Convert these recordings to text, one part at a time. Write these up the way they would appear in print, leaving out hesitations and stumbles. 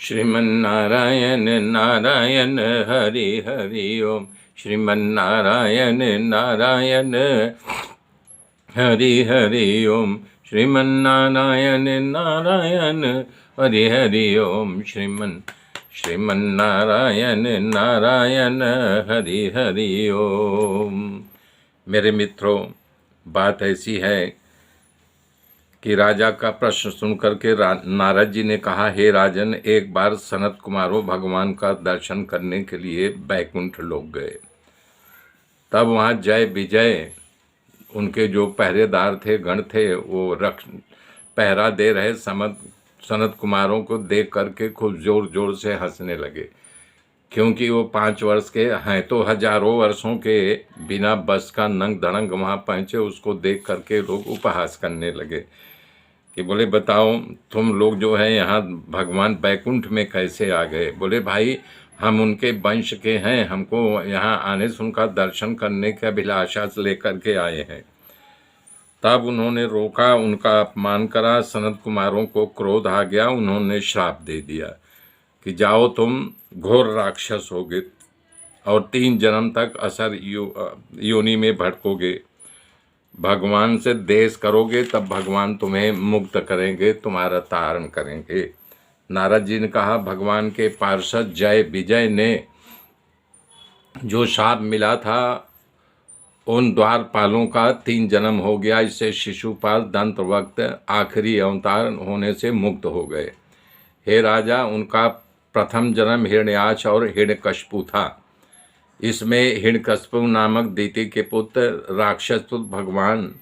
श्रीमन्नारायण नारायण हरि हरि ओम। श्रीमन्नारायण नारायण हरि हरि ओम। श्रीमन्नारायण नारायण हरि हरि ओम। श्रीमन्नारायण नारायण हरि हरि ओम। मेरे मित्रों, बात ऐसी है कि राजा का प्रश्न सुनकर के नारद जी ने कहा, हे राजन, एक बार सनत कुमारों भगवान का दर्शन करने के लिए बैकुंठ लोग गए। तब वहाँ जय विजय उनके जो पहरेदार थे, गण थे, वो पहरा दे रहे सनत कुमारों को देख करके खूब जोर जोर से हंसने लगे, क्योंकि वो 5 वर्ष के हैं तो हजारों वर्षों के बिना बस का नंग धड़ंग वहाँ पहुँचे। उसको देख करके लोग उपहास करने लगे कि बोले, बताओ तुम लोग जो है यहाँ भगवान बैकुंठ में कैसे आ गए। बोले, भाई हम उनके वंश के हैं, हमको यहाँ आने से उनका दर्शन करने की अभिलाषा से लेकर के आए हैं। तब उन्होंने रोका, उनका अपमान करा। सनत कुमारों को क्रोध आ गया, उन्होंने श्राप दे दिया कि जाओ तुम घोर राक्षस होगे और 3 जन्म तक असर योनि में भटकोगे। भगवान से देश करोगे तब भगवान तुम्हें मुक्त करेंगे, तुम्हारा तारण करेंगे। नारद जी ने कहा, भगवान के पार्षद जय विजय ने जो शाप मिला था उन द्वारपालों का 3 जन्म हो गया, इससे शिशुपाल दंत वक्त आखिरी अवतार होने से मुक्त हो गए। हे राजा, उनका प्रथम जन्म हिरण्याक्ष और हिरण्यकशिपु था। इसमें हिरण्यकशिपु नामक दीति के पुत्र राक्षस भगवान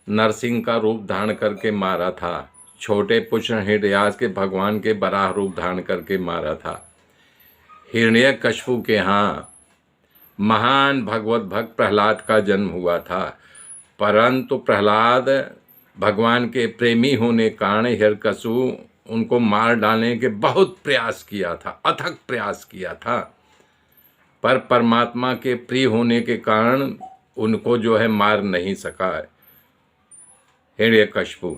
नरसिंह का रूप धारण करके मारा था। छोटे पुत्र हिरण्याक्ष के भगवान के बराह रूप धारण करके मारा था। हिरण्यकशिपु के यहाँ महान भगवत भक्त प्रहलाद का जन्म हुआ था, परंतु प्रहलाद भगवान के प्रेमी होने के कारण हिरण्यकशिपु उनको मार डालने के बहुत प्रयास किया था, अथक प्रयास किया था, पर परमात्मा के प्रिय होने के कारण उनको जो है मार नहीं सका हिरण्यकशिपु।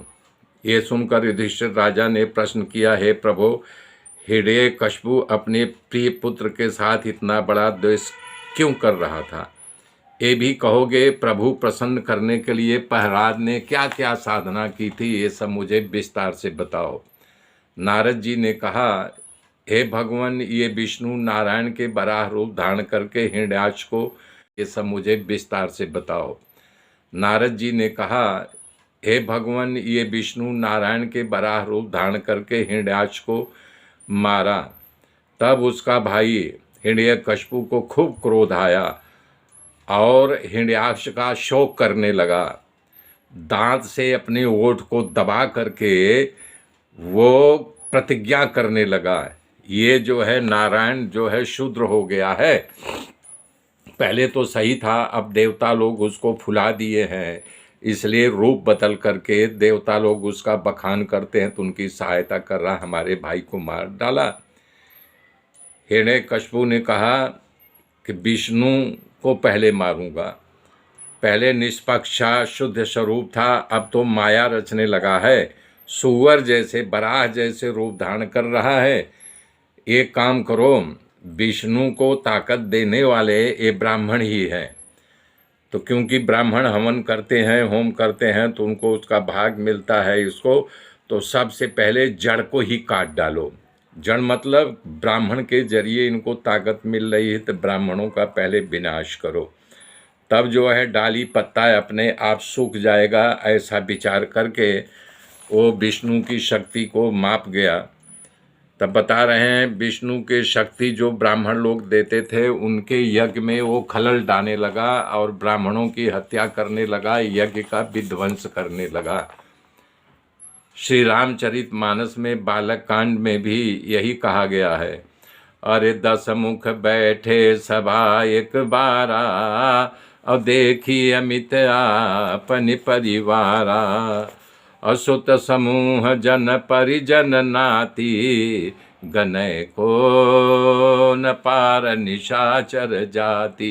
ये सुनकर युधिष्ठिर राजा ने प्रश्न किया, हे प्रभु, हिरण्यकशिपु अपने प्रिय पुत्र के साथ इतना बड़ा द्वेष क्यों कर रहा था? ये भी कहोगे, प्रभु प्रसन्न करने के लिए प्रहलाद ने क्या क्या साधना की थी, ये सब मुझे विस्तार से बताओ। नारद जी ने कहा, हे भगवान, ये विष्णु नारायण के बराह रूप धारण करके हिरण्याक्ष को, ये सब मुझे विस्तार से बताओ। नारद जी ने कहा, हे भगवान, ये विष्णु नारायण के बराह रूप धारण करके हिरण्याक्ष को मारा। तब उसका भाई हिरण्यकशिपु को खूब क्रोध आया और हिरण्याक्ष का शोक करने लगा। दांत से अपने ओठ को दबा करके वो प्रतिज्ञा करने लगा, ये जो है नारायण जो है शूद्र हो गया है। पहले तो सही था, अब देवता लोग उसको फुला दिए हैं, इसलिए रूप बदल करके देवता लोग उसका बखान करते हैं, तो उनकी सहायता कर रहा, हमारे भाई को मार डाला। हिरण्यकशिपु ने कहा कि विष्णु को पहले मारूंगा। पहले निष्पक्षा शुद्ध स्वरूप था, अब तो माया रचने लगा है, सुअर जैसे बराह जैसे रूप धारण कर रहा है। एक काम करो, विष्णु को ताकत देने वाले ये ब्राह्मण ही हैं, तो क्योंकि ब्राह्मण हवन करते हैं, होम करते हैं, तो उनको उसका भाग मिलता है इसको, तो सबसे पहले जड़ को ही काट डालो। जड़ मतलब ब्राह्मण के जरिए इनको ताकत मिल रही है, तो ब्राह्मणों का पहले विनाश करो, तब जो है डाली पत्ता अपने आप सूख जाएगा। ऐसा विचार करके वो विष्णु की शक्ति को माप गया। तब बता रहे हैं, विष्णु के शक्ति जो ब्राह्मण लोग देते थे, उनके यज्ञ में वो खलल डालने लगा और ब्राह्मणों की हत्या करने लगा, यज्ञ का विध्वंस करने लगा। श्री रामचरित मानस में बालक कांड में भी यही कहा गया है, अरे 10 मुख बैठे सभा एक बारा, और देखी अमित आपन परिवारा, असुत समूह जन परिजन नाती, गनय को न पार निशाचर जाति,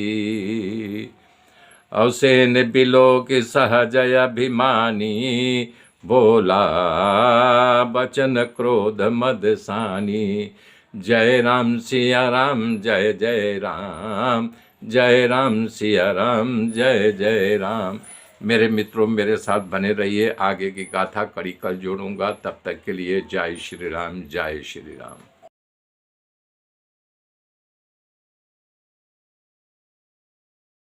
अवसेन बिलो की सहजय अभिमानी, बोला बचन क्रोध मद सानी। जय राम सिया राम जय जय राम, जय राम सिया राम जय जय राम। मेरे मित्रों, मेरे साथ बने रहिए, आगे की गाथा कड़ी कल जोड़ूंगा। तब तक के लिए जय श्री राम, जय श्री राम।